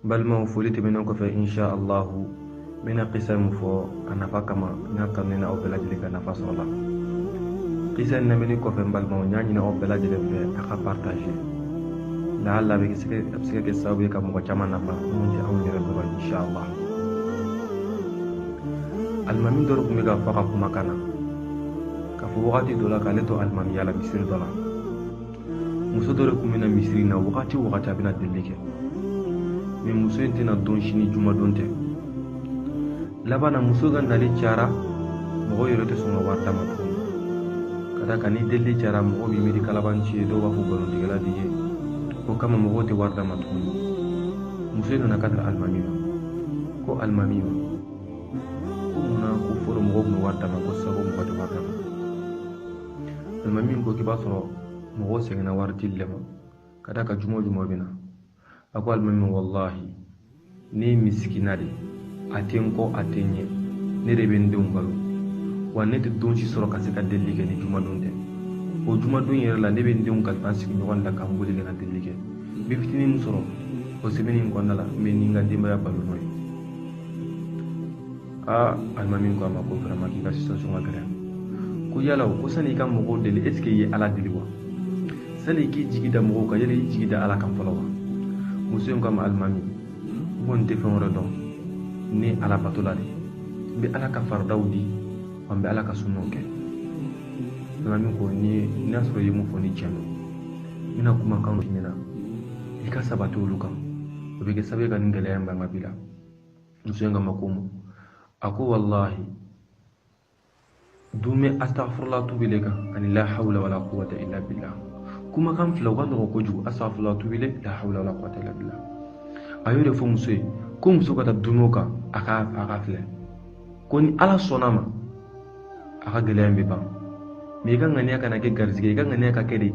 balma foli tɛmɛnen kɔfɛ insha Allah bena qissa mu fɔ a nafa kama n'a kanuna aw bɛɛ lajɛlen ka nafa sɔrɔ la. Qissa in lamɛnni kɔfɛ n balimaw n y'a ɲini aw bɛɛ lajɛlen fɛ a ka partager la'alla a bɛ se ka kɛ sababu ye ka mɔgɔ caman nafa mun tɛ anw yɛrɛ dɔrɔn insha Allah. Alimami dɔ tun bɛ ka fɔ a ka kumakan na k'a fɔ wagati dɔ la k'ale to alimamiya la misiri dɔ la. Muso dɔ de tun bɛna misiri in na wagati o wagati a bɛna deli kɛ, mais muso in tɛna don sini jumadon tɛ. Laban na muso ka nali cayara, mɔgɔw yɛrɛ tɛ sɔn ka wari d'a ma tuguni. Ka d'a kan ni deli cayara mɔgɔw bɛ miiri kalaban ci ye, dɔw b'a fɔ nkalontigɛla de ye, o kama mɔgɔw tɛ wari d'a ma tuguni. Muso in nana ka taa alimami ma, ko alimami ma, ko munna ko fɔlɔ mɔgɔw tun bɛ wari d'a ma ko sabu mɔgɔ tɛ wari d'a ma. Alimami ko k'i b'a sɔrɔ mɔgɔw sɛgɛnna wari dili ma, ka d'a kan juma o juma bɛ na. A ko alimami wallahi ne ye misikina de, a tɛ n kɔ a tɛ n ɲɛ, ne de bɛ n denw balo, wa ne tɛ don si sɔrɔ ka se ka deli kɛ ni jumadon tɛ. O jumadon yɛrɛ la ne bɛ n denw kalifa sigiɲɔgɔn la k'an boli ka deli kɛ. N bɛ fitinin min sɔrɔ o semaine in kɔnɔna la n bɛ ni n ka denbaya balo n'o ye. Alimami ko a ma ko vraiment k'i ka situation ka gɛlɛn. Ko yala ko sani i ka mɔgɔw deli est ce que i ye Ala deli wa? Sani i k'i jigi da mɔgɔw kan yala i jigi da Ala kan fɔlɔ wa? Muso in ko a ma alimami ko n tɛ fɛn wɛrɛ dɔn ni Ala batola de, n bɛ Ala ka faridaw di wa n bɛ Ala ka sunnaw kɛ. Alimami ko ni y'a sɔrɔ i ye mun fɔ ni tiɲɛ don, n bɛna kumakan f'i ɲɛna i ka sabati olu kan, o bɛ kɛ sababu ye ka nin gɛlɛya in ban ka bi la. Muso in ko a ma ko mun? A ko wallahi dume astaghfirullah tubile kan ani la hawla wala quwwata illa billah. Kumakan fila u ka nɔgɔn kojugu, astaghfirullah tubile la hawla wala quwwata illa billah. A y'o de fɔ muso ye ko muso ka taa dumew kan a ka filɛ ko ni Ala sɔnna ma a ka gɛlɛya in bɛ ban, mais i ka ŋaniya kana kɛ garizigɛ, i ka ŋaniya ka kɛ de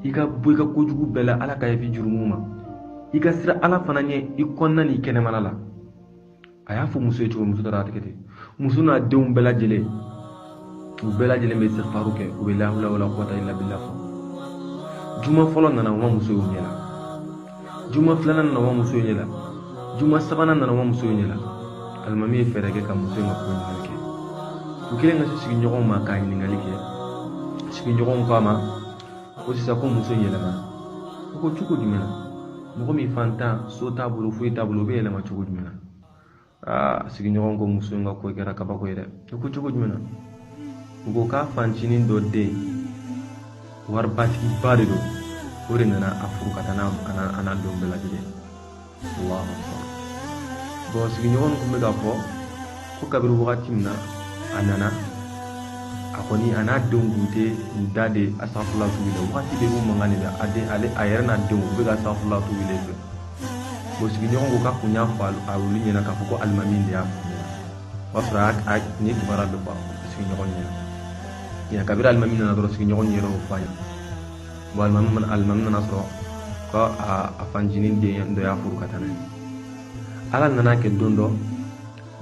i ka bɔ i ka kojugu bɛɛ la, Ala ka yafi jurumu ma, i ka sira Ala fana ɲɛ i kɔnɔna ni kɛnɛmana la. A y'a fɔ muso ye cogo, muso taara tigɛ ten. Muso n'a denw bɛɛ lajɛlen u bɛɛ lajɛlen bɛ istighfaru kɛ, u bɛ la hawla wala quwwata illa billah fɔ. Juma fɔlɔ nana u ma muso y'u ɲɛ la, juma filanan nana u ma muso y'u ɲɛ la, juma sabanan nana u ma muso y'u ɲɛ la. Alimami ye fɛɛrɛ kɛ ka muso in ka ko ɲininkali kɛ. U kɛlen ka se sigiɲɔgɔnw ma k'a ɲininkali kɛ. Sigiɲɔgɔnw ko a ma ko sisan ko muso in yɛlɛmana. O ko cogo jumɛn na? Mɔgɔ min fantan so t'a bolo foyi t'a bolo o bɛ yɛlɛma cogo jumɛn na? Sigiɲɔgɔn ko muso in ka ko kɛra kabako ye dɛ. O ko cogo jumɛn na? U ko k'a fancinin dɔ den waribatigiba de don, o de nana a furu ka taa n'a denw bɛɛ lajɛlen. Allahu akbar. Bon sigiɲɔgɔn kun bɛ k'a fɔ ko kabiri wagati min na a nana a kɔni a n'a denw kun tɛ u da de astaghfirullah tubile, wagati bɛ u mankan de la, a yɛrɛ n'a denw u bɛ ka astaghfirullah tubile fɛ. Bon sigiɲɔgɔn ko k'a kun y'a fɔ a olu ɲɛna k'a fɔ ko alimami de y'a fɔ ɲɛna. O y'a sɔrɔ a ni kibaruya bɛ fɔ sigiɲɔgɔn ɲɛna. Kabiri alimami nana dɔrɔn sigiɲɔgɔn yɛrɛ y'o fɔ a ɲɛna. Bon alimami nana sɔrɔ ko a fancinin den dɔ y'a furu ka taa n'a ye. Ala nana kɛ don dɔ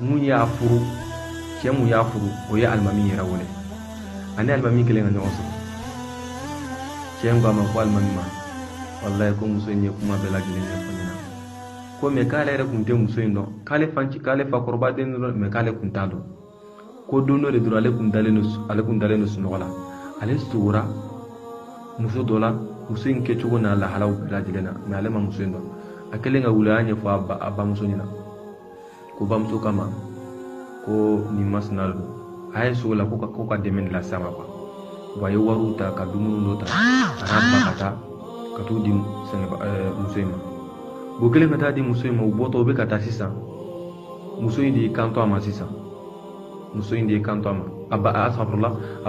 mun y'a furu, cɛ mun y'a furu o ye alimami yɛrɛ wele. Ani alimami kelen ka ɲɔgɔn sɔrɔ. Cɛ in ko a ma ko alimami ma wallahi ko muso in ye kuma bɛɛ lajɛlen ɲɛfɔ ɲɛna. Ko mais k'ale yɛrɛ kun tɛ muso in dɔn, k'ale fakɔrɔba den dɔrɔn, mais k'ale kun t'a dɔn. Ko don dɔ de dɔrɔn ale kun dalen don sunɔgɔ la, ale sugura muso dɔ la, muso in kɛcogo n'a lahalaw bɛɛ lajɛlen na, mais ale ma muso in dɔn. A kɛlen ka wuli a y'a ɲɛfɔ a bamuso ɲɛna. Ko bamuso kama ko nin masina don, a ye sogo la ko ka dɛmɛ de lase a ma quoi. Wa a ye wariw ta ka dumuni dɔ ta a n'a ba ka taa ka t'u di muso in ma. Bo kelen ka taa di muso in ma, u bɔtɔ u bɛ ka taa sisan, muso in de y'i kanto a ma sisan. Muso in de y'i kanto a ma, a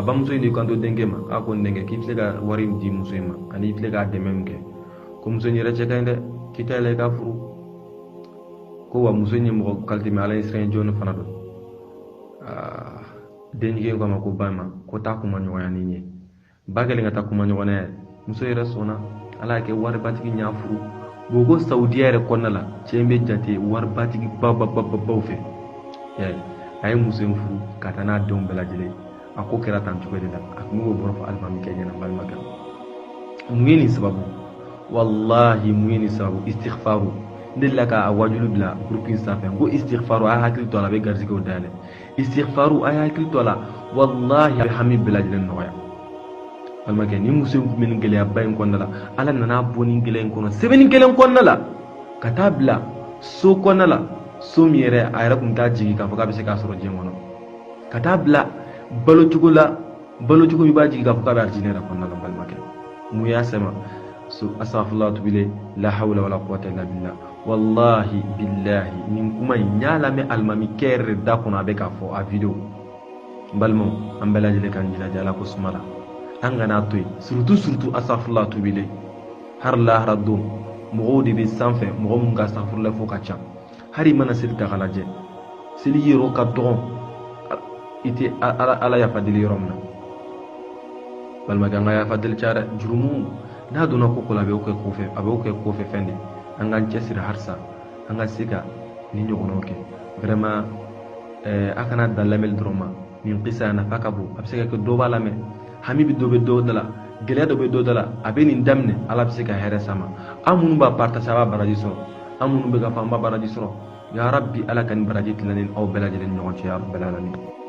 bamuso in de y'i kanto denkɛ ma, a ko n denkɛ k'i filɛ ka wari in di muso in ma ani i filɛ k'a dɛmɛ min kɛ, ko muso in yɛrɛ cɛ ka ɲi dɛ, k'i ta yɛlɛ i ka furu. Ko wa muso in ye mɔgɔ qualité min Ala ye siran jɔn fana don. Denkɛ in ko a ma ko ba ma ko taa kuma ɲɔgɔnya ni n ye. Ba kɛlen ka taa kuma ɲɔgɔnya ye, muso yɛrɛ sɔnna, Ala y'a kɛ waribatigi ɲ'a furu. Bon ko Saudiya yɛrɛ kɔnɔna la cɛ in bɛ jate waribatigi baw fɛ. A ye muso in furu ka taa n'a denw bɛɛ lajɛlen. A ko kɛra tan cogo de la, a kun b'o bɔrɔ fɔ alimami kɛ ɲɛna balimakɛ. Mun ye nin sababu? Wallahi mun ye nin sababu? Istighfaru. ndella ka awajulu bila groupe safa ngo istighfaru ay hakil to la be garziko dale istighfaru ay hakil to la wallahi hamid bilajlen noya almake ni musu min gele abay ko nala ala nana boni gele ko no sebeni gele ko nala katabla so ko nala so miere ayra kun ta jigi ka foka be se ka soro jengono katabla balo cugo mi baji ga fuka bar jinera ko nala balmake mu ya sama so astaghfirullah bile la hawla wala quwwata illa billah wallahi billahi nin kuma nyala me almami kere da kuna be ka fo a video balmo ambalaji le kan jila jala ko sumala angana toy surtout astaghfirullah bile har la raddu mugodi bi sanfe mugom ga astaghfirullah fo ka cha hari mana sir ta galaje sili yero ka don ite ala ya fadili romna balma ganga ya fadil cara jurumu na duna ko kula be ko fe abe ko fe fende anga cesir harsa anga siga ni nyogono ke vraiment akana dalamel droma min qisa na fakabu absega ko do balame hamibi do be do dala gele do be do dala abeni damne ala absega here sama amunu ba parta saba baraji so amunu be ga famba baraji so ya rabbi ala kan baraji tilanin aw belaji len nyogon ci ya rabbal alamin